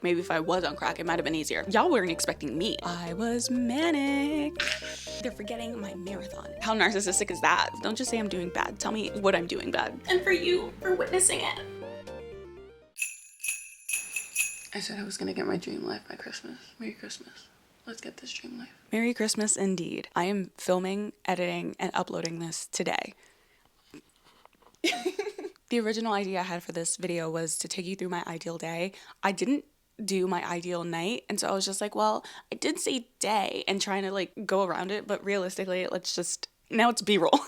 maybe if I was on crack, it might have been easier. Y'all weren't expecting me. I was manic. They're forgetting my marathon. How narcissistic is that? Don't just say I'm doing bad. Tell me what I'm doing bad. And for you, for witnessing it. I said I was gonna get my dream life by Christmas. Merry Christmas. Let's get this dream life. Merry Christmas indeed. I am filming, editing, and uploading this today. The original idea I had for this video was to take you through my ideal day. I didn't do my ideal night, and so I was just like, well, I did say day and trying to like go around it, but realistically, now it's B-roll.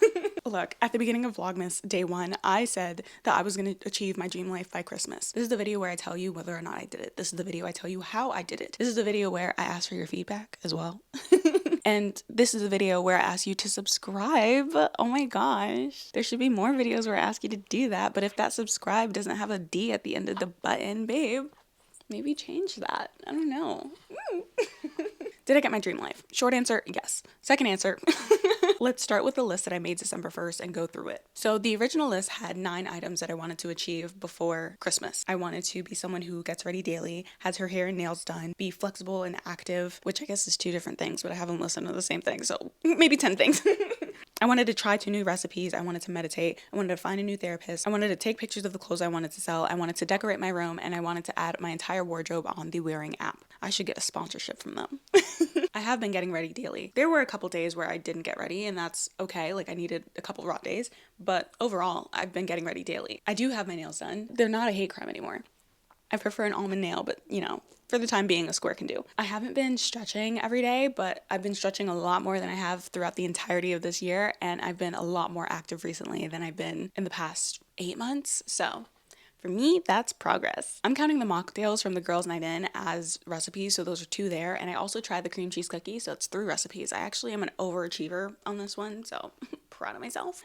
Look, at the beginning of Vlogmas day 1, I said that I was going to achieve my dream life by Christmas. This is the video where I tell you whether or not I did it. This is the video I tell you how I did it. This is the video where I ask for your feedback as well. And this is a video where I ask you to subscribe. Oh my gosh. There should be more videos where I ask you to do that. But if that subscribe doesn't have a D at the end of the button, babe, maybe change that. I don't know. Did I get my dream life? Short answer, yes. Second answer, let's start with the list that I made December 1st and go through it. So the original list had 9 items that I wanted to achieve before Christmas. I wanted to be someone who gets ready daily, has her hair and nails done, be flexible and active, which I guess is 2 different things, but I haven't listened to the same thing, so maybe 10 things. I wanted to try 2 new recipes. I wanted to meditate. I wanted to find a new therapist. I wanted to take pictures of the clothes I wanted to sell. I wanted to decorate my room, and I wanted to add my entire wardrobe on the Wearing app. I should get a sponsorship from them. I have been getting ready daily. There were a couple days where I didn't get ready, and that's okay. Like, I needed a couple raw days, but overall, I've been getting ready daily. I do have my nails done. They're not a hate crime anymore. I prefer an almond nail, but you know, for the time being, a square can do. I haven't been stretching every day, but I've been stretching a lot more than I have throughout the entirety of this year, and I've been a lot more active recently than I've been in the past 8 months, so for me, that's progress. I'm counting the mocktails from the girls' night in as recipes, so those are 2 there, and I also tried the cream cheese cookie, so it's 3 recipes. I actually am an overachiever on this one, so proud of myself.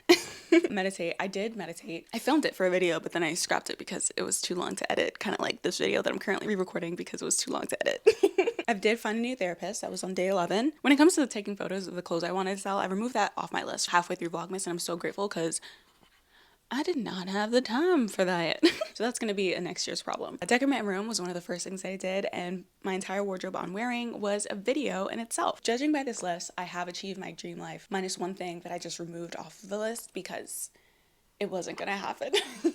Meditate. I did meditate. I filmed it for a video, but then I scrapped it because it was too long to edit, kind of like this video that I'm currently re-recording because it was too long to edit. I did find a new therapist. That was on day 11. When it comes to taking photos of the clothes I wanted to sell, I removed that off my list halfway through Vlogmas, and I'm so grateful because I did not have the time for that. So that's going to be a next year's problem. Decorating my room was one of the first things I did, and my entire wardrobe on Wearing was a video in itself. Judging by this list, I have achieved my dream life, minus one thing that I just removed off of the list because it wasn't gonna happen.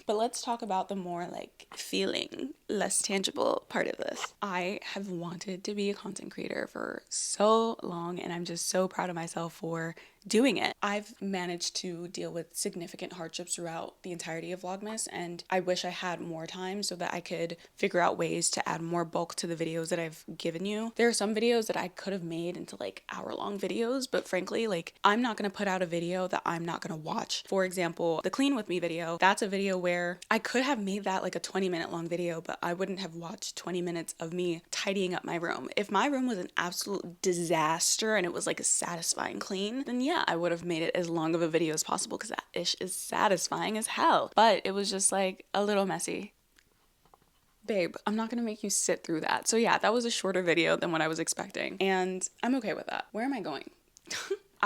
But let's talk about the more like feeling, less tangible part of this. I have wanted to be a content creator for so long, and I'm just so proud of myself for doing it. I've managed to deal with significant hardships throughout the entirety of Vlogmas, and I wish I had more time so that I could figure out ways to add more bulk to the videos that I've given you. There are some videos that I could have made into like hour-long videos, but frankly, like, I'm not gonna put out a video that I'm not gonna watch. For example, the Clean With Me video, that's a video where I could have made that like a 20-minute long video, but I wouldn't have watched 20 minutes of me tidying up my room. If my room was an absolute disaster and it was like a satisfying clean, then yeah, I would have made it as long of a video as possible because that ish is satisfying as hell. But it was just like a little messy. Babe, I'm not gonna make you sit through that. So yeah, that was a shorter video than what I was expecting, and I'm okay with that. Where am I going?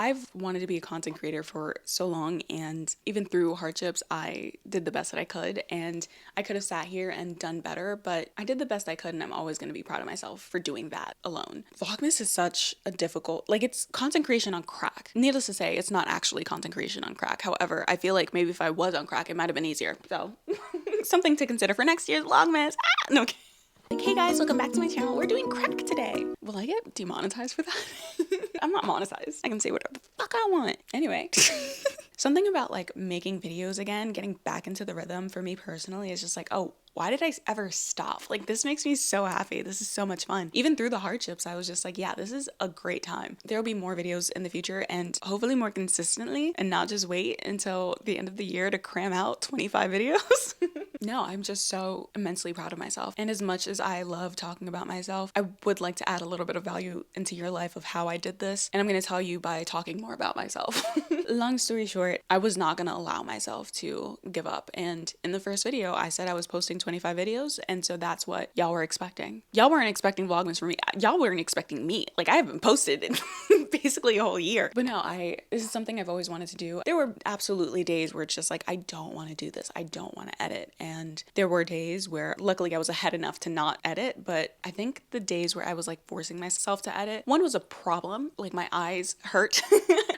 I've wanted to be a content creator for so long, and even through hardships, I did the best that I could, and I could have sat here and done better, but I did the best I could, and I'm always going to be proud of myself for doing that alone. Vlogmas is such a difficult, like, it's content creation on crack. Needless to say, it's not actually content creation on crack. However, I feel like maybe if I was on crack, it might have been easier. So, something to consider for next year's Vlogmas. No, okay. Like, hey guys, welcome back to my channel. We're doing crack today. Will I get demonetized for that? I'm not monetized. I can say whatever the fuck I want. Anyway, something about like making videos again, getting back into the rhythm for me personally is just like, oh, why did I ever stop? Like, this makes me so happy. This is so much fun. Even through the hardships, I was just like, yeah, this is a great time. There will be more videos in the future, and hopefully more consistently, and not just wait until the end of the year to cram out 25 videos. No, I'm just so immensely proud of myself. And as much as I love talking about myself, I would like to add a little bit of value into your life of how I did this. And I'm going to tell you by talking more about myself. Long story short, I was not going to allow myself to give up. And in the first video, I said I was posting 25 videos. And so that's what y'all were expecting. Y'all weren't expecting Vlogmas from me. Y'all weren't expecting me. Like, I haven't posted in basically a whole year. But no, this is something I've always wanted to do. There were absolutely days where it's just like, I don't want to do this. I don't want to edit. and there were days where luckily I was ahead enough to not edit, but I think the days where I was like forcing myself to edit, one was a problem, like my eyes hurt.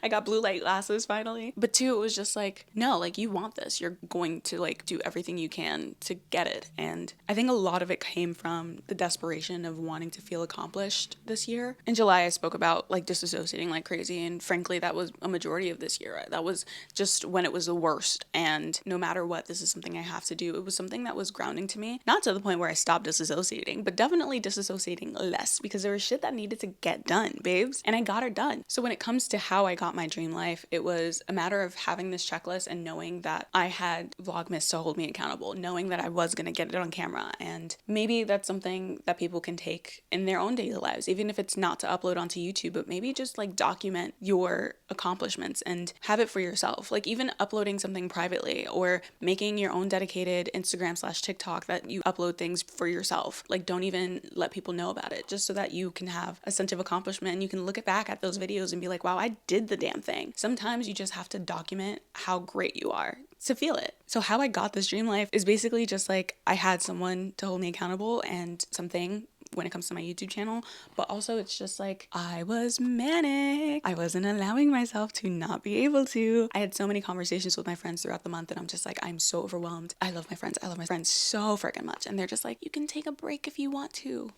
I got blue light glasses finally. But two, it was just like, no, like you want this. You're going to like do everything you can to get it. And I think a lot of it came from the desperation of wanting to feel accomplished this year. In July, I spoke about like disassociating like crazy. And frankly, that was a majority of this year. That was just when it was the worst. And no matter what, this is something I have to do. It was something that was grounding to me. Not to the point where I stopped disassociating, but definitely disassociating less because there was shit that needed to get done, babes. And I got it done. So when it comes to how I got my dream life, it was a matter of having this checklist and knowing that I had Vlogmas to hold me accountable, knowing that I was going to get it on camera. And maybe that's something that people can take in their own daily lives, even if it's not to upload onto YouTube, but maybe just like document your accomplishments and have it for yourself. Like even uploading something privately or making your own dedicated Instagram/TikTok that you upload things for yourself. Like don't even let people know about it, just so that you can have a sense of accomplishment and you can look back at those videos and be like, wow, I did the damn thing. Sometimes you just have to document how great you are to feel it. So how I got this dream life is basically just like I had someone to hold me accountable and something when it comes to my YouTube channel, but also it's just like I was manic. I wasn't allowing myself to not be able to. I had so many conversations with my friends throughout the month and I'm just like, I'm so overwhelmed. I love my friends. I love my friends so freaking much. And they're just like, you can take a break if you want to.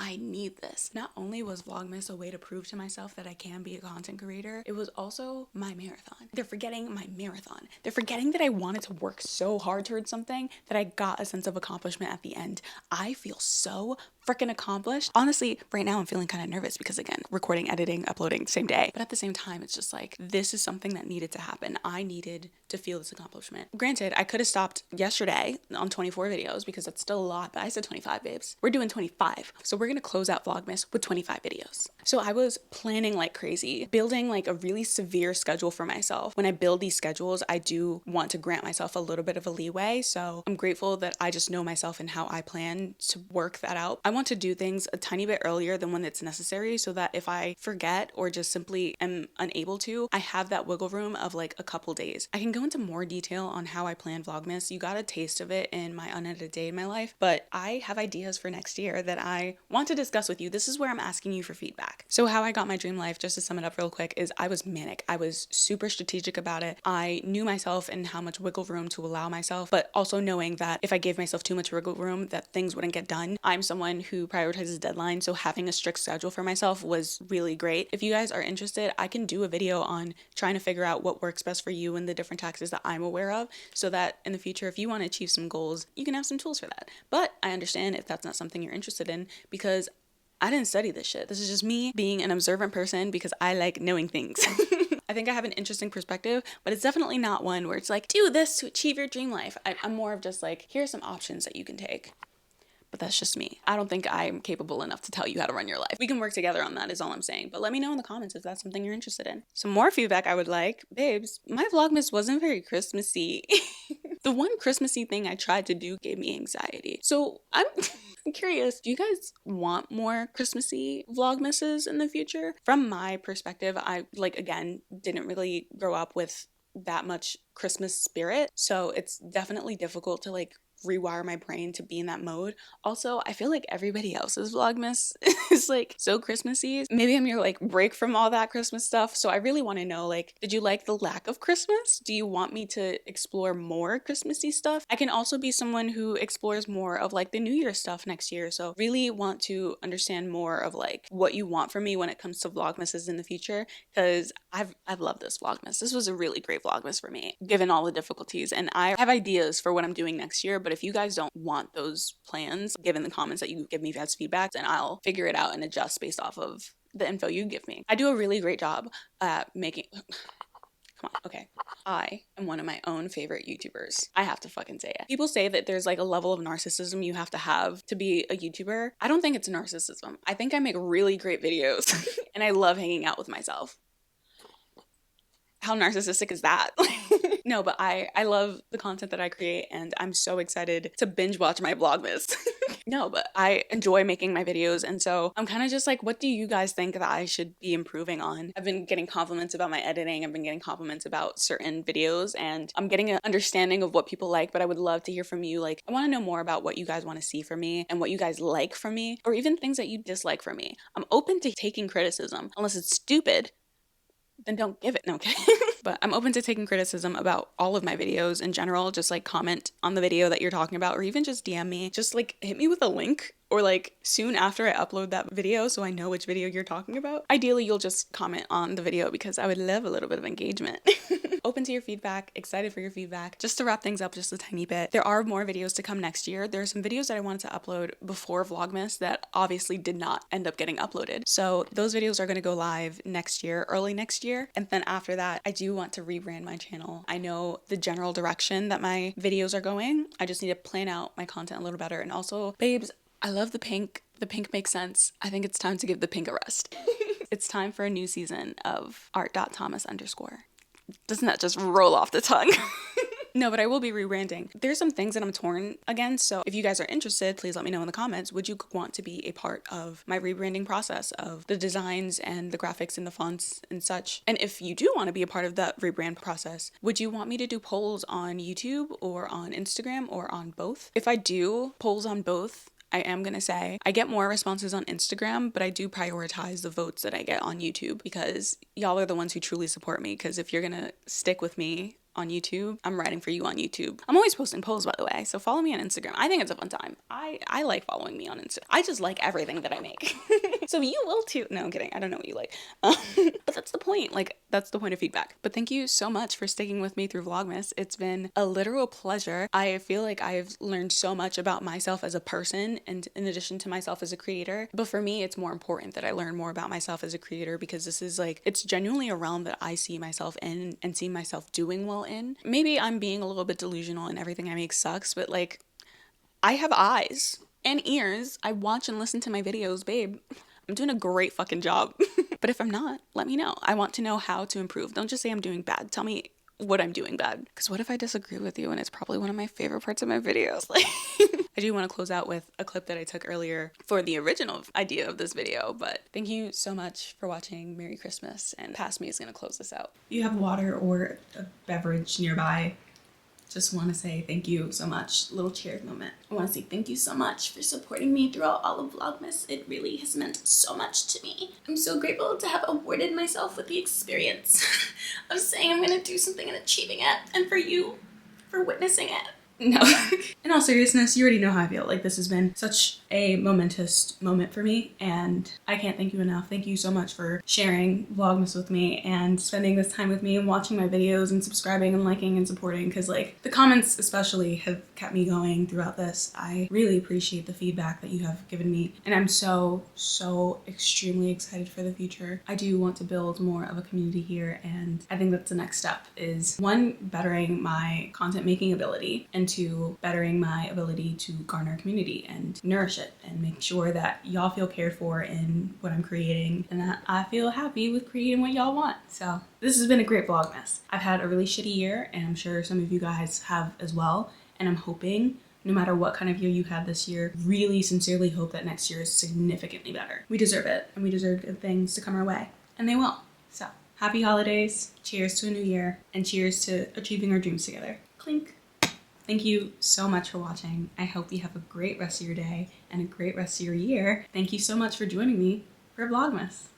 I need this. Not only was Vlogmas a way to prove to myself that I can be a content creator, it was also my marathon. They're forgetting my marathon. They're forgetting that I wanted to work so hard towards something that I got a sense of accomplishment at the end. I feel so freaking accomplished. Honestly, right now I'm feeling kind of nervous because again, recording, editing, uploading, same day. But at the same time, it's just like, this is something that needed to happen. I needed to feel this accomplishment. Granted, I could have stopped yesterday on 24 videos because that's still a lot, but I said 25, babes. We're doing 25. So we're gonna close out Vlogmas with 25 videos. So I was planning like crazy, building like a really severe schedule for myself. When I build these schedules, I do want to grant myself a little bit of a leeway. So I'm grateful that I just know myself and how I plan to work that out. I want to do things a tiny bit earlier than when it's necessary so that if I forget or just simply am unable to, I have that wiggle room of like a couple days. I can go into more detail on how I plan Vlogmas. You got a taste of it in my unedited day in my life, but I have ideas for next year that I want to discuss with you. This is where I'm asking you for feedback. So how I got my dream life, just to sum it up real quick, is I was manic. I was super strategic about it. I knew myself and how much wiggle room to allow myself, but also knowing that if I gave myself too much wiggle room, that things wouldn't get done. I'm someone who prioritizes deadlines, so having a strict schedule for myself was really great. If you guys are interested, I can do a video on trying to figure out what works best for you and the different taxes that I'm aware of, so that in the future, if you want to achieve some goals, you can have some tools for that. But I understand if that's not something you're interested in, because I didn't study this shit. This is just me being an observant person because I like knowing things. I think I have an interesting perspective, but it's definitely not one where it's like, do this to achieve your dream life. I'm more of just like, here are some options that you can take. But that's just me. I don't think I'm capable enough to tell you how to run your life. We can work together on that is all I'm saying. But let me know in the comments if that's something you're interested in. Some more feedback I would like. Babes, my Vlogmas wasn't very Christmassy. The one Christmassy thing I tried to do gave me anxiety. So I'm curious, do you guys want more Christmassy Vlogmases in the future? From my perspective, I, like, again, didn't really grow up with that much Christmas spirit. So it's definitely difficult to, like, rewire my brain to be in that mode. Also, I feel like everybody else's Vlogmas is like so Christmassy. Maybe I'm your like break from all that Christmas stuff. So I really want to know, like, did you like the lack of Christmas? Do you want me to explore more Christmassy stuff? I can also be someone who explores more of like the New Year stuff next year. So really want to understand more of like what you want from me when it comes to Vlogmases in the future, because I've loved this Vlogmas. This was a really great Vlogmas for me, given all the difficulties. And I have ideas for what I'm doing next year, but if you guys don't want those plans, given the comments that you give me as feedback, then I'll figure it out and adjust based off of the info you give me. I do a really great job at making... Come on, okay. I am one of my own favorite YouTubers. I have to fucking say it. People say that there's like a level of narcissism you have to be a YouTuber. I don't think it's narcissism. I think I make really great videos and I love hanging out with myself. how narcissistic is that? No, but I love the content that I create, and I'm so excited to binge watch my Vlogmas. No, but I enjoy making my videos, and so I'm kind of just like, what do you guys think that I should be improving on? I've been getting compliments about my editing, I've been getting compliments about certain videos, and I'm getting an understanding of what people like, but I would love to hear from you. Like, I want to know more about what you guys want to see from me and what you guys like from me, or even things that you dislike from me. I'm open to taking criticism, unless it's stupid, then don't give it. No, okay. But I'm open to taking criticism about all of my videos in general. Just like comment on the video that you're talking about, or even just DM me. Just like hit me with a link, or like soon after I upload that video so I know which video you're talking about. Ideally, you'll just comment on the video because I would love a little bit of engagement. Open to your feedback, excited for your feedback. Just to wrap things up just a tiny bit, there are more videos to come next year. There are some videos that I wanted to upload before Vlogmas that obviously did not end up getting uploaded. So those videos are going to go live next year, early next year. And then after that, I do want to rebrand my channel. I know the general direction that my videos are going. I just need to plan out my content a little better. And also, babes, I love the pink. The pink makes sense. I think it's time to give the pink a rest. It's time for a new season of art.thomas_. Doesn't that just roll off the tongue? No, but I will be rebranding. There's some things that I'm torn against, so if you guys are interested, please let me know in the comments. Would you want to be a part of my rebranding process of the designs and the graphics and the fonts and such? And if you do want to be a part of that rebrand process, would you want me to do polls on YouTube or on Instagram or on both? If I do polls on both, I am going to say I get more responses on Instagram, but I do prioritize the votes that I get on YouTube because y'all are the ones who truly support me. Because if you're going to stick with me on YouTube, I'm writing for you on YouTube. I'm always posting polls, by the way, so follow me on Instagram. I think it's a fun time. I like following me on Instagram. I just like everything that I make. So you will too. No, I'm kidding. I don't know what you like. But that's the point. Like, that's the point of feedback. But thank you so much for sticking with me through Vlogmas. It's been a literal pleasure. I feel like I've learned so much about myself as a person and in addition to myself as a creator. But for me, it's more important that I learn more about myself as a creator because this is like, it's genuinely a realm that I see myself in and see myself doing well in. Maybe I'm being a little bit delusional and everything I make sucks, but like, I have eyes and ears. I watch and listen to my videos, babe. I'm doing a great fucking job. But if I'm not, let me know. I want to know how to improve. Don't just say I'm doing bad. Tell me what I'm doing bad. Because what if I disagree with you and it's probably one of my favorite parts of my videos? Like, I do want to close out with a clip that I took earlier for the original idea of this video. But thank you so much for watching. Merry Christmas. And Past Me is going to close this out. If you have water or a beverage nearby, just want to say thank you so much. Little cheers moment. I want to say thank you so much for supporting me throughout all of Vlogmas. It really has meant so much to me. I'm so grateful to have awarded myself with the experience of saying I'm going to do something and achieving it, and for you for witnessing it. No. In all seriousness, you already know how I feel. Like, this has been such a momentous moment for me, and I can't thank you enough. Thank you so much for sharing Vlogmas with me and spending this time with me and watching my videos and subscribing and liking and supporting, because like the comments especially have kept me going throughout this. I really appreciate the feedback that you have given me, and I'm so extremely excited for the future. I do want to build more of a community here, and I think that's the next step is one, bettering my content making ability, and two, bettering my ability to garner a community and nourish it and make sure that y'all feel cared for in what I'm creating and that I feel happy with creating what y'all want. So this has been a great Vlogmas. I've had a really shitty year, and I'm sure some of you guys have as well, and I'm hoping no matter what kind of year you had this year, really sincerely hope that next year is significantly better. We deserve it, and we deserve good things to come our way, and they will. So happy holidays, cheers to a new year, and cheers to achieving our dreams together. Clink. Thank you so much for watching. I hope you have a great rest of your day and a great rest of your year. Thank you so much for joining me for Vlogmas.